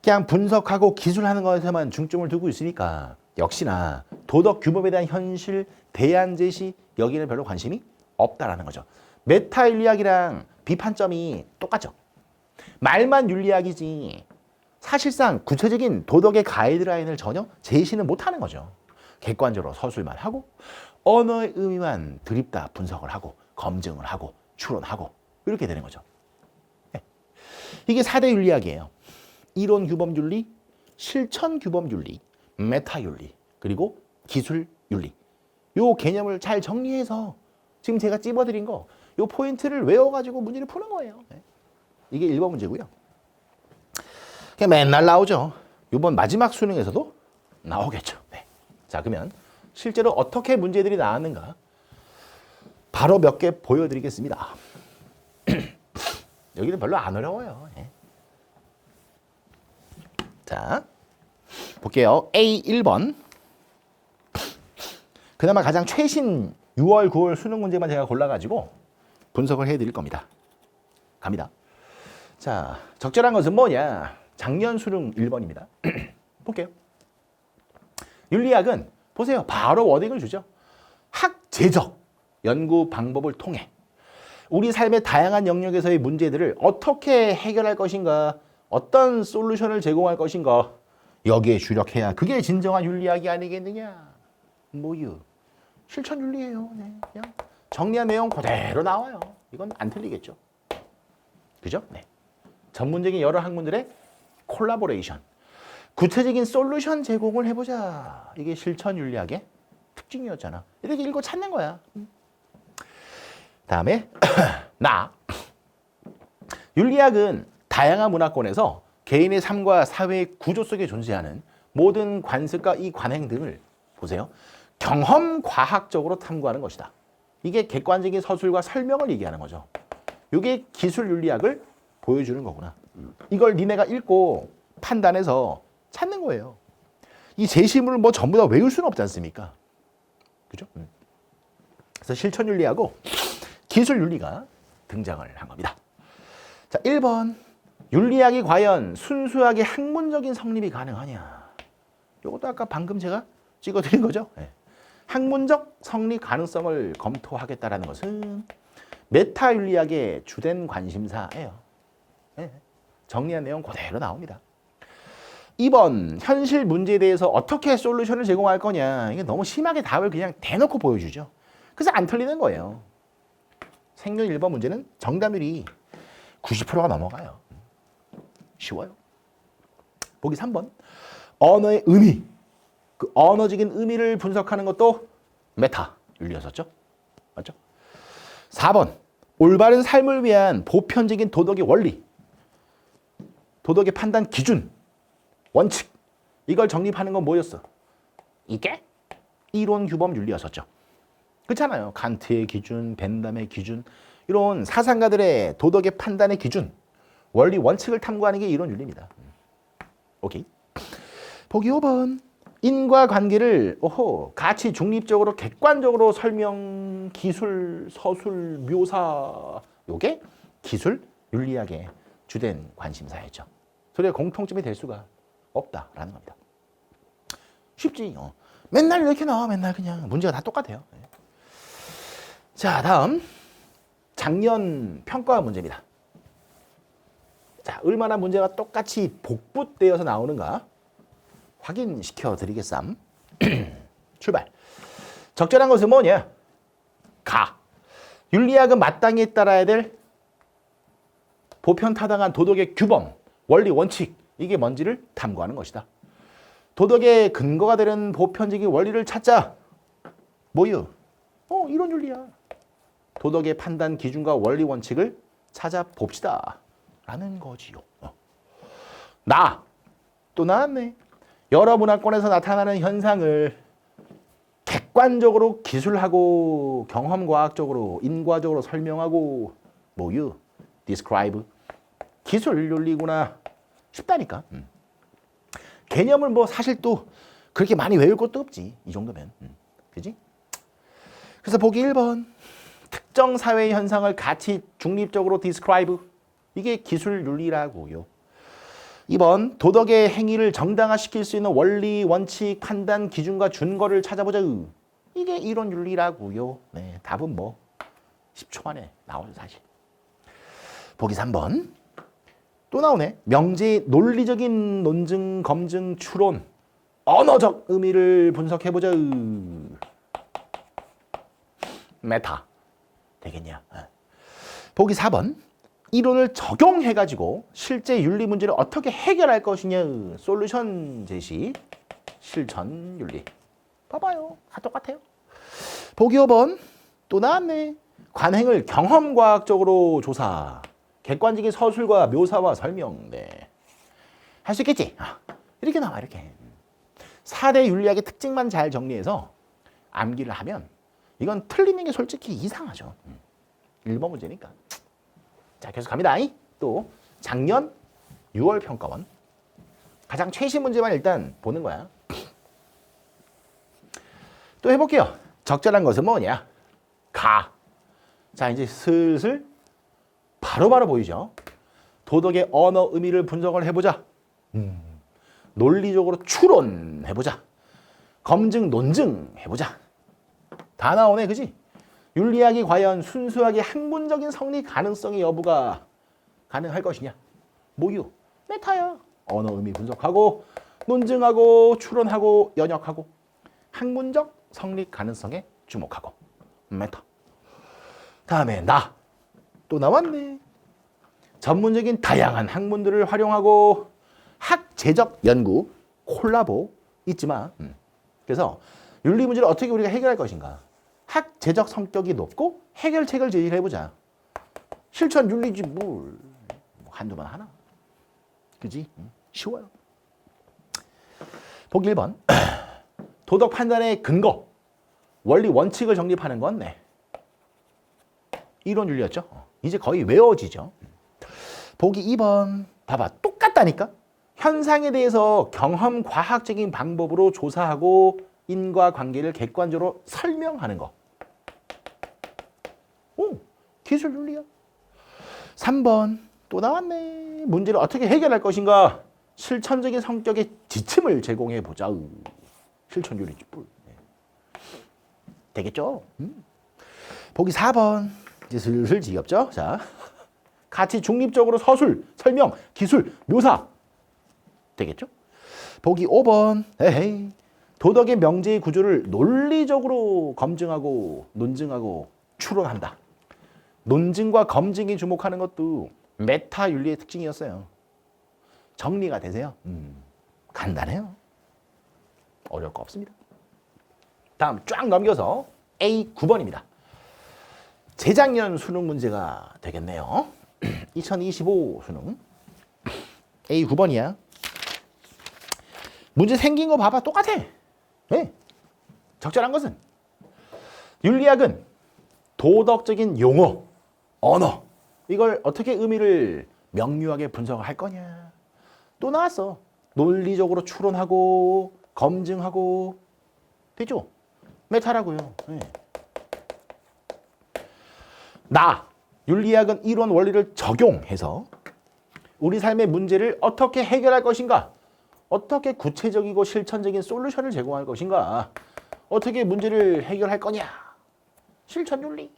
그냥 분석하고 기술하는 것에만 중점을 두고 있으니까 역시나 도덕 규범에 대한 현실, 대안 제시 여기는 별로 관심이 없다라는 거죠. 메타 윤리학이랑 비판점이 똑같죠. 말만 윤리학이지 사실상 구체적인 도덕의 가이드라인을 전혀 제시는 못하는 거죠. 객관적으로 서술만 하고 언어의 의미만 드립다 분석을 하고 검증을 하고 추론하고 이렇게 되는 거죠. 네. 이게 4대 윤리학이에요. 이론 규범 윤리, 실천 규범 윤리, 메타 윤리, 그리고 기술 윤리. 요 개념을 잘 정리해서 지금 제가 찝어드린 거, 요 포인트를 외워가지고 문제를 푸는 거예요. 네. 이게 1번 문제고요. 그냥 맨날 나오죠. 이번 마지막 수능에서도 나오겠죠. 네. 자, 그러면 실제로 어떻게 문제들이 나왔는가? 바로 몇 개 보여드리겠습니다. 여기는 별로 안 어려워요. 예. 자, 볼게요. A 1번. 그나마 가장 최신 6월, 9월 수능 문제만 제가 골라가지고 분석을 해드릴 겁니다. 갑니다. 자, 적절한 것은 뭐냐? 작년 수능 1번입니다. 볼게요. 윤리학은 보세요. 바로 워딩을 주죠. 학제적 연구 방법을 통해 우리 삶의 다양한 영역에서의 문제들을 어떻게 해결할 것인가, 어떤 솔루션을 제공할 것인가, 여기에 주력해야 그게 진정한 윤리학이 아니겠느냐. 뭐유? 실천 윤리예요. 네, 그냥 정리한 내용 그대로 나와요. 이건 안 틀리겠죠. 그죠? 네. 전문적인 여러 학문들의 콜라보레이션, 구체적인 솔루션 제공을 해보자. 이게 실천 윤리학의 특징이었잖아. 이렇게 읽고 찾는 거야. 다음에 나. 윤리학은 다양한 문화권에서 개인의 삶과 사회의 구조 속에 존재하는 모든 관습과 이 관행 등을 보세요. 경험 과학적으로 탐구하는 것이다. 이게 객관적인 서술과 설명을 얘기하는 거죠. 이게 기술 윤리학을 보여주는 거구나. 이걸 니네가 읽고 판단해서 찾는 거예요. 이 제시문을 뭐 전부 다 외울 수는 없지 않습니까? 그죠? 그래서 실천 윤리하고 기술 윤리가 등장을 한 겁니다. 자, 1번. 윤리학이 과연 순수하게 학문적인 성립이 가능하냐? 이것도 아까 방금 제가 찍어드린 거죠. 네. 학문적 성립 가능성을 검토하겠다라는 것은 메타 윤리학의 주된 관심사예요. 네. 정리한 내용 그대로 나옵니다. 2번. 현실 문제에 대해서 어떻게 솔루션을 제공할 거냐. 이게 너무 심하게 답을 그냥 대놓고 보여주죠. 그래서 안 틀리는 거예요. 생존 1번 문제는 정답률이 90%가 넘어가요. 쉬워요. 보기 3번. 언어의 의미. 그 언어적인 의미를 분석하는 것도 메타 윤리였었죠. 맞죠? 4번. 올바른 삶을 위한 보편적인 도덕의 원리. 도덕의 판단 기준. 원칙. 이걸 정립하는 건 뭐였어? 이게 이론 규범 윤리였었죠. 그렇잖아요. 칸트의 기준, 벤담의 기준, 이런 사상가들의 도덕의 판단의 기준, 원리 원칙을 탐구하는 게 이론 윤리입니다. 오케이. 보기 5번. 인과관계를 가치 중립적으로 객관적으로 설명, 기술, 서술, 묘사, 요게 기술 윤리학의 주된 관심사였죠. 소리의 공통점이 될 수가 없다라는 겁니다. 쉽지. 맨날 이렇게 나와. 맨날 그냥 문제가 다 똑같아요. 자, 다음 작년 평가 문제입니다. 자, 얼마나 문제가 똑같이 복붙되어서 나오는가 확인시켜 드리겠삼. 출발. 적절한 것은 뭐냐? 가. 윤리학은 마땅히 따라야 될 보편타당한 도덕의 규범, 원리, 원칙, 이게 뭔지를 탐구하는 것이다. 도덕의 근거가 되는 보편적인 원리를 찾자. 뭐유? 이런 윤리야. 도덕의 판단 기준과 원리 원칙을 찾아봅시다. 라는 거지요. 또 나왔네. 여러 문화권에서 나타나는 현상을 객관적으로 기술하고 경험과학적으로 인과적으로 설명하고 뭐유? describe. 기술 윤리구나. 쉽다니까. 개념을 뭐 사실 또 그렇게 많이 외울 것도 없지. 이 정도면. 그지? 그래서 보기 1번. 특정 사회 현상을 가치 중립적으로 describe. 이게 기술 윤리라고요. 2번. 도덕의 행위를 정당화시킬 수 있는 원리, 원칙, 판단, 기준과 준거를 찾아보자. 이게 이론 윤리라고요. 네, 답은 뭐 10초 만에 나오죠, 사실. 보기 3번. 또 나오네. 명제의 논리적인 논증, 검증, 추론, 언어적 의미를 분석해보자. 메타. 되겠냐? 보기 4번. 이론을 적용해가지고 실제 윤리 문제를 어떻게 해결할 것이냐. 솔루션 제시, 실천 윤리. 봐봐요. 다 똑같아요. 보기 5번. 또 나왔네. 관행을 경험과학적으로 조사. 객관적인 서술과 묘사와 설명. 네. 할 수 있겠지? 이렇게 나와, 이렇게. 4대 윤리학의 특징만 잘 정리해서 암기를 하면 이건 틀리는 게 솔직히 이상하죠. 1번 문제니까. 자, 계속 갑니다. 또 작년 6월 평가원. 가장 최신 문제만 일단 보는 거야. 또 해볼게요. 적절한 것은 뭐냐? 가. 자, 이제 슬슬 바로바로 보이죠? 도덕의 언어 의미를 분석을 해보자. 논리적으로 추론해보자. 검증, 논증해보자. 다 나오네, 그지? 윤리학이 과연 순수하게 학문적인 성립 가능성의 여부가 가능할 것이냐? 모유, 메타야. 언어 의미 분석하고, 논증하고, 추론하고, 연역하고, 학문적 성립 가능성에 주목하고, 메타. 다음에 나. 또 나왔네. 전문적인 다양한 학문들을 활용하고 학제적 연구, 콜라보 있지만 그래서 윤리 문제를 어떻게 우리가 해결할 것인가. 학제적 성격이 높고 해결책을 제시를 해보자. 실천 윤리지 뭘 한두번 하나. 그지? 쉬워요. 보기 1번. 도덕 판단의 근거, 원리 원칙을 정립하는 건 이론 윤리였죠. 이제 거의 외워지죠. 보기 2번. 봐봐. 똑같다니까. 현상에 대해서 경험 과학적인 방법으로 조사하고 인과관계를 객관적으로 설명하는 거. 오, 기술 윤리야. 3번. 또 나왔네. 문제를 어떻게 해결할 것인가. 실천적인 성격의 지침을 제공해 보자. 실천 윤리지. 되겠죠? 보기 4번. 이제 슬슬 지겹죠? 자, 같이 중립적으로 서술, 설명, 기술, 묘사. 되겠죠? 보기 5번. 에헤이. 도덕의 명제의 구조를 논리적으로 검증하고 논증하고 추론한다. 논증과 검증에 주목하는 것도 메타 윤리의 특징이었어요. 정리가 되세요? 간단해요. 어려울 거 없습니다. 다음 쫙 넘겨서 A 9번입니다. 재작년 수능 문제가 되겠네요. 2025 수능. A 9번이야. 문제 생긴 거 봐봐. 똑같아. 네. 적절한 것은 윤리학은 도덕적인 용어, 언어 이걸 어떻게 의미를 명료하게 분석을 할 거냐. 또 나왔어. 논리적으로 추론하고 검증하고. 되죠? 메타라고요. 네. 윤리학은 이론 원리를 적용해서 우리 삶의 문제를 어떻게 해결할 것인가, 어떻게 구체적이고 실천적인 솔루션을 제공할 것인가, 어떻게 문제를 해결할 거냐. 실천 윤리.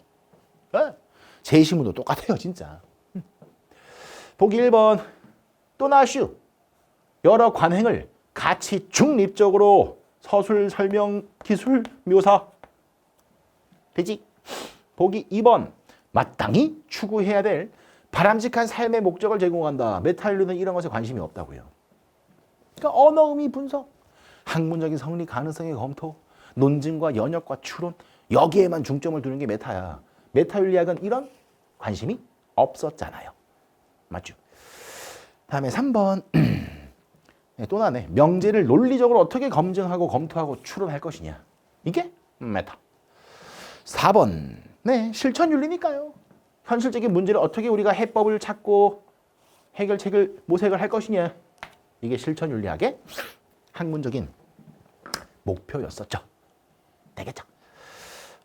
제시문도 똑같아요, 진짜. 보기 1번. 또 나슈. 여러 관행을 같이 중립적으로 서술, 설명, 기술, 묘사. 되지? 보기 2번. 마땅히 추구해야 될 바람직한 삶의 목적을 제공한다. 메타윤리는 이런 것에 관심이 없다고요. 그러니까 언어 의미 분석, 학문적인 성립 가능성의 검토, 논증과 연역과 추론 여기에만 중점을 두는 게 메타야. 메타윤리학은 이런 관심이 없었잖아요. 맞죠? 다음에 3번. 네, 또 나네. 명제를 논리적으로 어떻게 검증하고 검토하고 추론할 것이냐. 이게 메타. 4번. 네, 실천 윤리니까요. 현실적인 문제를 어떻게 우리가 해법을 찾고 해결책을 모색을 할 것이냐. 이게 실천 윤리학의 학문적인 목표였었죠. 되겠죠.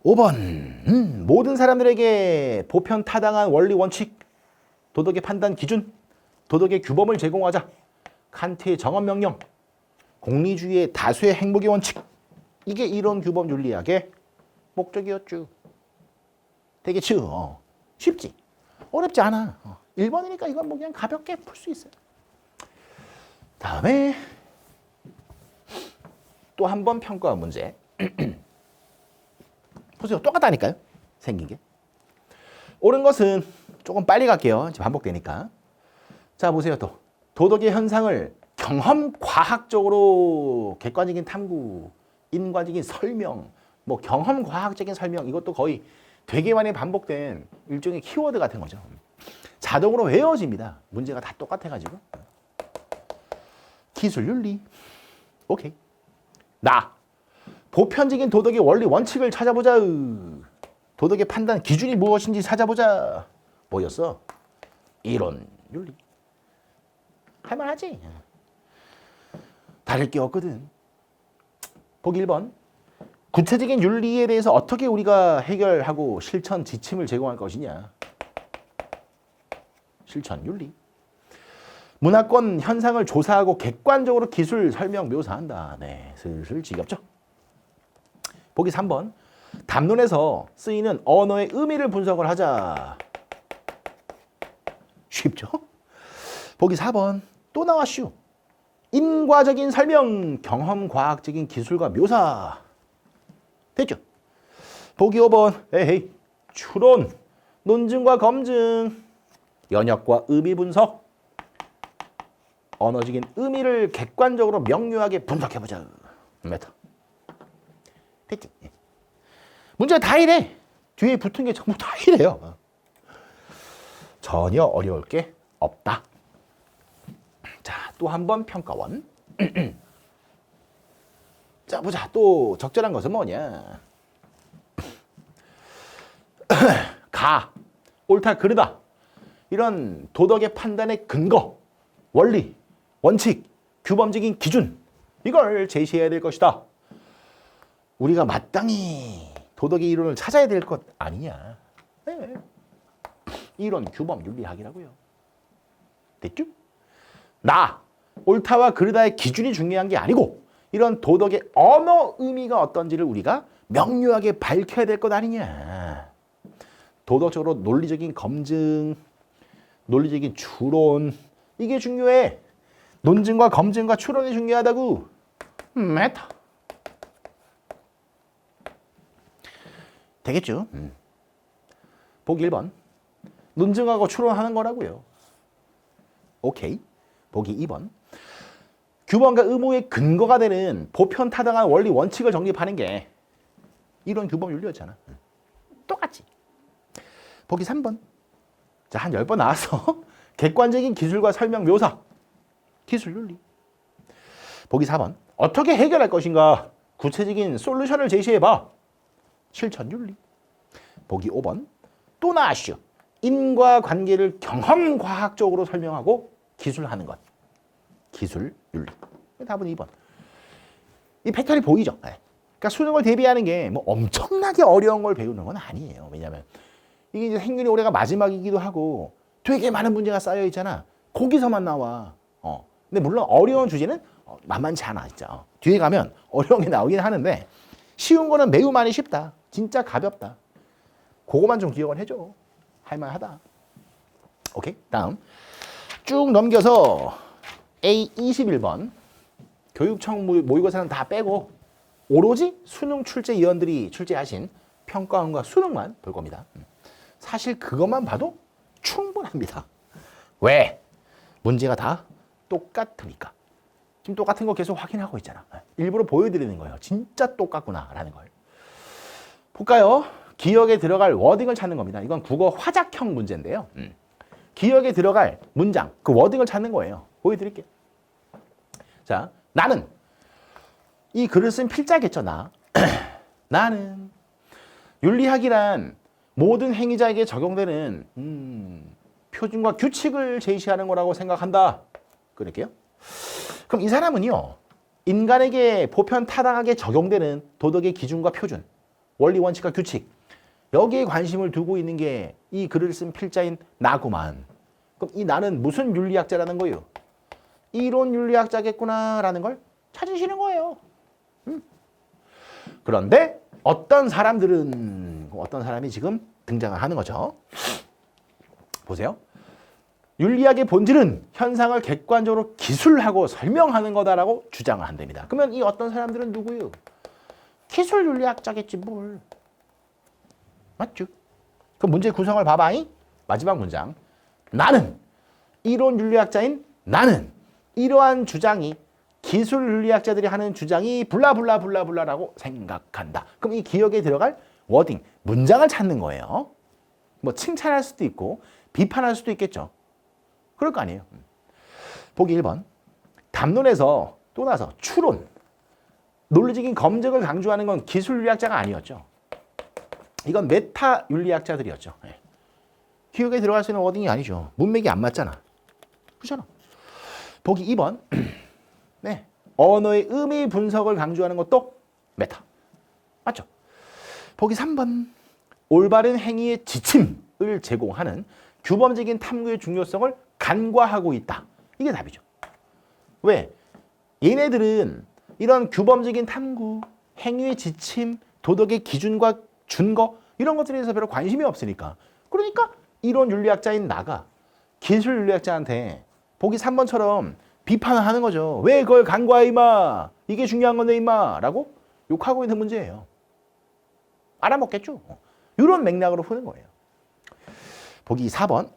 5번. 모든 사람들에게 보편 타당한 원리 원칙, 도덕의 판단 기준, 도덕의 규범을 제공하자. 칸트의 정언 명령, 공리주의의 다수의 행복의 원칙. 이게 이론 규범 윤리학의 목적이었죠. 되겠죠? 쉽지? 어렵지 않아. 1번이니까 이건 뭐 그냥 가볍게 풀 수 있어요. 다음에 또 한 번 평가 문제. 보세요. 똑같다니까요. 생긴 게. 옳은 것은 조금 빨리 갈게요. 이제 반복되니까. 자, 보세요. 또 도덕의 현상을 경험 과학적으로 객관적인 탐구, 인과적인 설명, 뭐 경험 과학적인 설명, 이것도 거의 되게 많이 반복된 일종의 키워드 같은 거죠. 자동으로 외워집니다. 문제가 다 똑같아가지고. 기술 윤리. 오케이. 보편적인 도덕의 원리 원칙을 찾아보자. 도덕의 판단 기준이 무엇인지 찾아보자. 뭐였어? 이론, 윤리. 할만하지? 다를 게 없거든. 보기 1번. 구체적인 윤리에 대해서 어떻게 우리가 해결하고 실천 지침을 제공할 것이냐. 실천 윤리. 문화권 현상을 조사하고 객관적으로 기술 설명 묘사한다. 네, 슬슬 지겹죠? 보기 3번. 담론에서 쓰이는 언어의 의미를 분석을 하자. 쉽죠? 보기 4번. 또 나왔슈. 인과적인 설명, 경험 과학적인 기술과 묘사. 됐죠? 보기 5번. 에헤이. 추론, 논증과 검증, 연역과 의미 분석. 언어적인 의미를 객관적으로 명료하게 분석해보자. 메타. 됐지? 문제가 다 이래. 뒤에 붙은 게 전부 다 이래요. 전혀 어려울 게 없다. 자, 또 한 번 평가원. 자, 보자. 또 적절한 것은 뭐냐. 옳다, 그르다. 이런 도덕의 판단의 근거, 원리, 원칙, 규범적인 기준. 이걸 제시해야 될 것이다. 우리가 마땅히 도덕의 이론을 찾아야 될 것 아니냐. 네. 이론, 규범, 윤리학이라고요. 됐죠? 옳다와 그르다의 기준이 중요한 게 아니고 이런 도덕의 언어 의미가 어떤지를 우리가 명료하게 밝혀야 될 것 아니냐. 도덕적으로 논리적인 검증, 논리적인 추론, 이게 중요해. 논증과 검증과 추론이 중요하다고. 메타. 되겠죠? 보기 1번. 논증하고 추론하는 거라고요. 오케이. 보기 2번. 규범과 의무의 근거가 되는 보편타당한 원리 원칙을 정립하는 게 이론 규범 윤리였잖아. 똑같지. 보기 3번. 자, 한 10번 나왔어. 객관적인 기술과 설명 묘사. 기술 윤리. 보기 4번. 어떻게 해결할 것인가? 구체적인 솔루션을 제시해봐. 실천 윤리. 보기 5번. 또 나왔슈. 인과관계를 경험과학적으로 설명하고 기술하는 것. 기술 윤리. 답은 2번. 이 패턴이 보이죠? 네. 그러니까 수능을 대비하는 게 뭐 엄청나게 어려운 걸 배우는 건 아니에요. 왜냐하면 이게 이제 행렬이 올해가 마지막이기도 하고 되게 많은 문제가 쌓여 있잖아. 거기서만 나와. 근데 물론 어려운 주제는 만만치 않아, 진짜. 뒤에 가면 어려운 게 나오긴 하는데 쉬운 거는 매우 많이 쉽다. 진짜 가볍다. 그거만 좀 기억을 해줘. 할만하다. 오케이. 다음 쭉 넘겨서 A21번 교육청 모의고사는 다 빼고 오로지 수능 출제위원들이 출제하신 평가원과 수능만 볼 겁니다. 사실 그것만 봐도 충분합니다. 왜? 문제가 다 똑같으니까. 지금 똑같은 거 계속 확인하고 있잖아. 일부러 보여드리는 거예요. 진짜 똑같구나라는 걸. 볼까요? 기억에 들어갈 워딩을 찾는 겁니다. 이건 국어 화작형 문제인데요. 기억에 들어갈 문장, 그 워딩을 찾는 거예요. 보여드릴게요. 자, 나는. 이 글을 쓴 필자겠죠, 나. 나는. 윤리학이란 모든 행위자에게 적용되는 표준과 규칙을 제시하는 거라고 생각한다. 그럴게요. 그럼 이 사람은요. 인간에게 보편타당하게 적용되는 도덕의 기준과 표준, 원리, 원칙과 규칙, 여기에 관심을 두고 있는 게 이 글을 쓴 필자인 나구만. 그럼 이 나는 무슨 윤리학자라는 거예요? 이론 윤리학자겠구나라는 걸 찾으시는 거예요. 그런데 어떤 사람이 지금 등장을 하는 거죠. 보세요. 윤리학의 본질은 현상을 객관적으로 기술하고 설명하는 거다라고 주장을 한답니다. 그러면 이 어떤 사람들은 누구예요? 기술 윤리학자겠지 뭘. 맞죠? 그 문제 구성을 봐봐잉. 마지막 문장. 나는 이론 윤리학자인 나는 이러한 주장이 기술 윤리학자들이 하는 주장이 블라블라블라블라라고 생각한다. 그럼 이 기억에 들어갈 워딩, 문장을 찾는 거예요. 뭐 칭찬할 수도 있고 비판할 수도 있겠죠. 그럴 거 아니에요. 보기 1번. 담론에서 또 나서 추론. 논리적인 검증을 강조하는 건 기술 윤리학자가 아니었죠. 이건 메타 윤리학자들이었죠. 네. 기억에 들어갈 수 있는 워딩이 아니죠. 문맥이 안 맞잖아. 그렇잖아. 보기 2번. 네. 언어의 의미 분석을 강조하는 것도 메타. 맞죠? 보기 3번. 올바른 행위의 지침을 제공하는 규범적인 탐구의 중요성을 간과하고 있다. 이게 답이죠. 왜? 얘네들은 이런 규범적인 탐구, 행위의 지침, 도덕의 기준과 준거 이런 것들에 대해서 별로 관심이 없으니까. 그러니까 이론 윤리학자인 나가 기술 윤리학자한테 보기 3번처럼 비판을 하는 거죠. 왜 그걸 간과해 임마. 이게 중요한 건데 임마. 라고 욕하고 있는 문제예요. 알아먹겠죠. 이런 맥락으로 푸는 거예요. 보기 4번.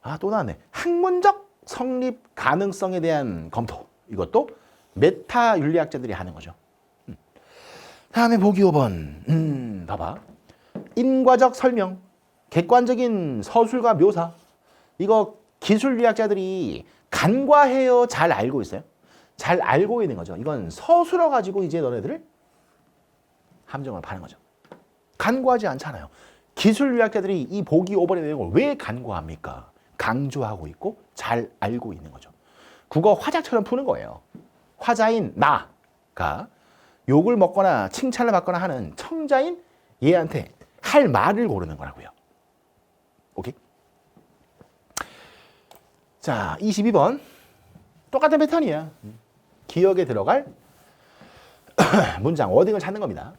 아, 또 나왔네. 학문적 성립 가능성에 대한 검토. 이것도 메타 윤리학자들이 하는 거죠. 다음에 보기 5번. 봐봐. 인과적 설명, 객관적인 서술과 묘사. 이거 기술윤리학자들이 간과해요? 잘 알고 있어요? 잘 알고 있는 거죠. 이건 서술어 가지고 이제 너네들을 함정을 파는 거죠. 간과하지 않잖아요. 기술윤리학자들이 이 보기 5번의 내용을 왜 간과합니까? 강조하고 있고 잘 알고 있는 거죠. 국어 화자처럼 푸는 거예요. 화자인 나가 욕을 먹거나 칭찬을 받거나 하는 청자인 얘한테 할 말을 고르는 거라고요. 오케이? 자, 22번. 똑같은 패턴이야. 기억에 들어갈 문장, 워딩을 찾는 겁니다.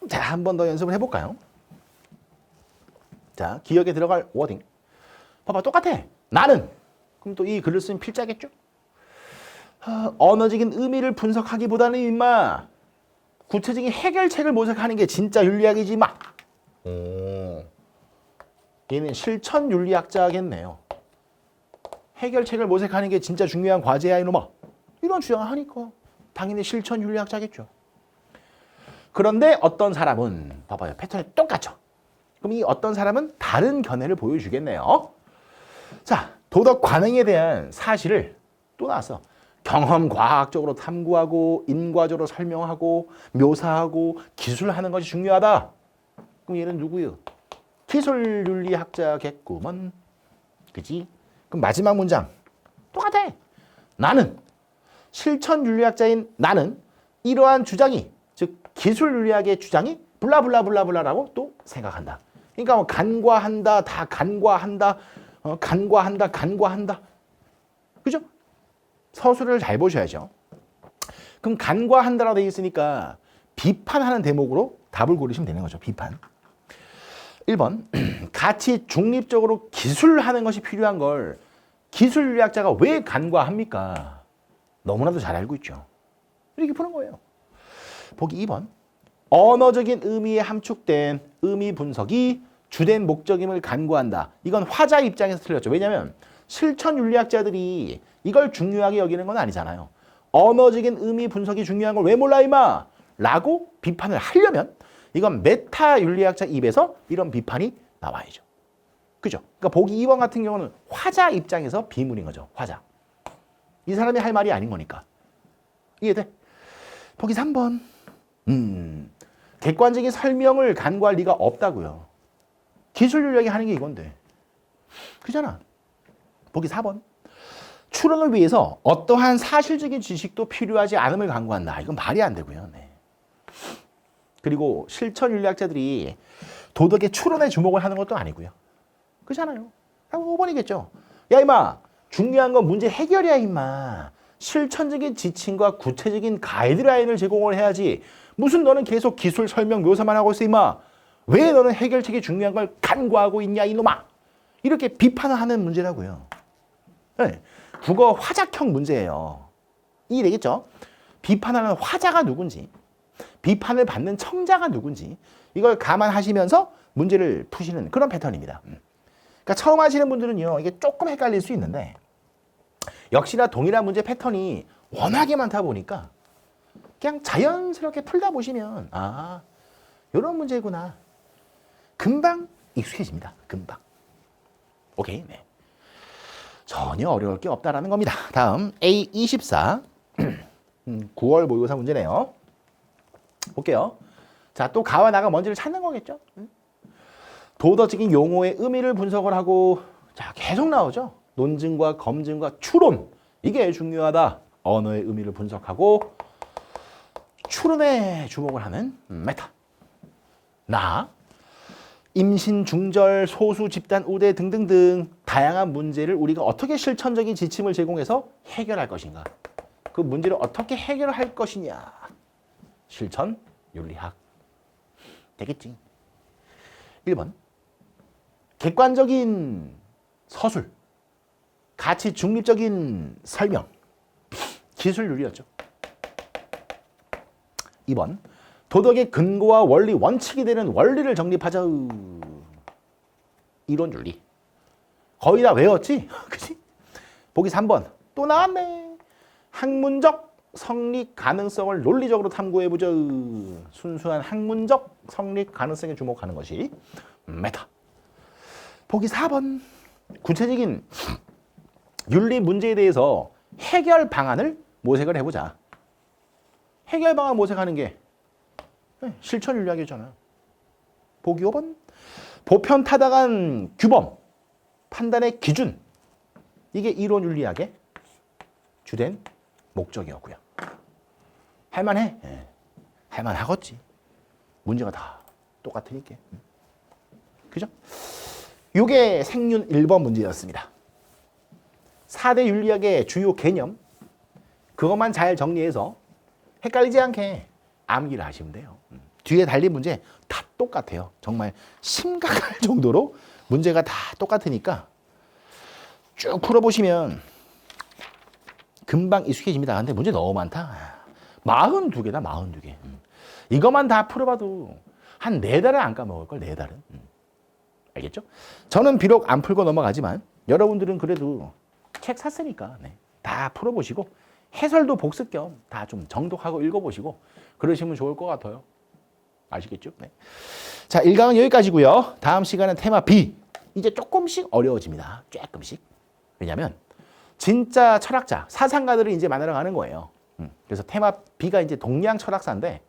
자, 한 번 더 연습을 해볼까요? 자, 기억에 들어갈 워딩. 봐봐, 똑같아. 나는. 그럼 또 이 글을 쓰면 필자겠죠? 언어적인 의미를 분석하기보다는 임마 구체적인 해결책을 모색하는 게 진짜 윤리학이지 마. 얘는 실천 윤리학자겠네요. 해결책을 모색하는 게 진짜 중요한 과제야 이놈아. 이런 주장을 하니까 당연히 실천 윤리학자겠죠. 그런데 어떤 사람은 봐봐요. 패턴이 똑같죠. 그럼 이 어떤 사람은 다른 견해를 보여주겠네요. 자, 도덕 관행에 대한 사실을 또 나왔어. 경험 과학적으로 탐구하고 인과적으로 설명하고 묘사하고 기술하는 것이 중요하다. 그럼 얘는 누구요? 기술윤리학자겠구먼. 그지? 그럼 마지막 문장 똑같아. 나는 실천윤리학자인 나는 이러한 주장이 즉 기술윤리학의 주장이 블라블라블라블라라고 또 생각한다. 그러니까 뭐 간과한다, 다 간과한다, 간과한다. 그죠? 서술을 잘 보셔야죠. 그럼 간과한다라고 되어 있으니까 비판하는 대목으로 답을 고르시면 되는 거죠. 비판. 1번. 같이 중립적으로 기술하는 것이 필요한 걸 기술윤리학자가 왜 간과합니까? 너무나도 잘 알고 있죠. 이렇게 푸는 거예요. 보기 2번. 언어적인 의미에 함축된 의미 분석이 주된 목적임을 간과한다. 이건 화자 입장에서 틀렸죠. 왜냐하면 실천윤리학자들이 이걸 중요하게 여기는 건 아니잖아요. 언어적인 의미 분석이 중요한 걸 왜 몰라 임마? 라고 비판을 하려면 이건 메타 윤리학자 입에서 이런 비판이 나와야죠. 그죠? 그러니까 보기 2번 같은 경우는 화자 입장에서 비문인 거죠. 화자. 이 사람이 할 말이 아닌 거니까. 이해돼? 보기 3번. 객관적인 설명을 간과할 리가 없다고요. 기술윤리학이 하는 게 이건데. 그잖아. 보기 4번. 추론을 위해서 어떠한 사실적인 지식도 필요하지 않음을 간과한다. 이건 말이 안 되고요. 네. 그리고 실천윤리학자들이 도덕의 추론에 주목을 하는 것도 아니고요. 그렇잖아요. 5번이겠죠. 야 임마 중요한 건 문제 해결이야 임마. 실천적인 지침과 구체적인 가이드라인을 제공을 해야지. 무슨 너는 계속 기술 설명 묘사만 하고 있어 임마. 왜 너는 해결책이 중요한 걸 간과하고 있냐 이놈아. 이렇게 비판을 하는 문제라고요. 네. 국어 화자형 문제예요. 이해되겠죠? 비판하는 화자가 누군지, 비판을 받는 청자가 누군지 이걸 감안하시면서 문제를 푸시는 그런 패턴입니다. 그러니까 처음 하시는 분들은요. 이게 조금 헷갈릴 수 있는데 역시나 동일한 문제 패턴이 워낙에 많다 보니까 그냥 자연스럽게 풀다 보시면 아, 이런 문제구나. 금방 익숙해집니다. 금방. 오케이. 네. 전혀 어려울 게 없다라는 겁니다. 다음 A24. 9월 모의고사 문제네요. 볼게요. 자, 또 가와 나가 뭔지를 찾는 거겠죠. 도덕적인 용어의 의미를 분석을 하고 자, 계속 나오죠. 논증과 검증과 추론. 이게 중요하다. 언어의 의미를 분석하고 추론에 주목을 하는 메타. 나, 임신, 중절, 소수, 집단, 우대 등등등 다양한 문제를 우리가 어떻게 실천적인 지침을 제공해서 해결할 것인가. 그 문제를 어떻게 해결할 것이냐. 실천, 윤리학. 되겠지. 1번. 객관적인 서술. 가치 중립적인 설명. 기술윤리였죠. 2번. 도덕의 근거와 원리, 원칙이 되는 원리를 정립하자. 이론 윤리. 거의 다 외웠지? 그치? 보기 3번. 또 나왔네. 학문적 성립 가능성을 논리적으로 탐구해보자. 순수한 학문적 성립 가능성에 주목하는 것이 메타. 보기 4번. 구체적인 윤리 문제에 대해서 해결 방안을 모색을 해보자. 해결 방안 모색하는 게 실천 윤리학이잖아요. 보기 5번. 보편 타당한 규범, 판단의 기준. 이게 이론 윤리학의 주된 목적이었고요. 할만해? 할만하겠지. 문제가 다 똑같으니까. 그죠? 요게 생윤 1번 문제였습니다. 4대 윤리학의 주요 개념, 그것만 잘 정리해서 헷갈리지 않게 암기를 하시면 돼요. 뒤에 달린 문제 다 똑같아요. 정말 심각할 정도로 문제가 다 똑같으니까 쭉 풀어보시면 금방 익숙해집니다. 근데 문제 너무 많다. 42개다, 42개. 이것만 다 풀어봐도 한 4달은 안 까먹을걸, 4달은. 알겠죠? 저는 비록 안 풀고 넘어가지만 여러분들은 그래도 책 샀으니까 다 풀어보시고 해설도 복습 겸 다 좀 정독하고 읽어보시고 그러시면 좋을 것 같아요. 아시겠죠? 네. 자, 1강은 여기까지고요. 다음 시간은 테마 B. 이제 조금씩 어려워집니다. 조금씩. 왜냐하면 진짜 철학자, 사상가들을 이제 만나러 가는 거예요. 그래서 테마 B가 이제 동양 철학사인데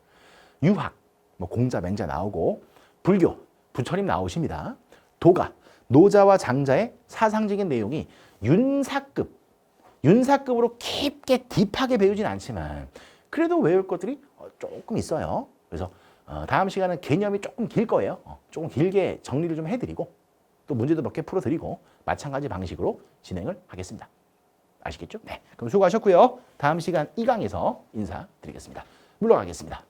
유학, 뭐 공자, 맹자 나오고 불교, 부처님 나오십니다. 도가, 노자와 장자의 사상적인 내용이 윤사급으로 깊게 딥하게 배우진 않지만 그래도 외울 것들이 조금 있어요. 그래서 다음 시간은 개념이 조금 길 거예요. 조금 길게 정리를 좀 해드리고 또 문제도 몇 개 풀어드리고 마찬가지 방식으로 진행을 하겠습니다. 아시겠죠? 네. 그럼 수고하셨고요. 다음 시간 2강에서 인사드리겠습니다. 물러가겠습니다.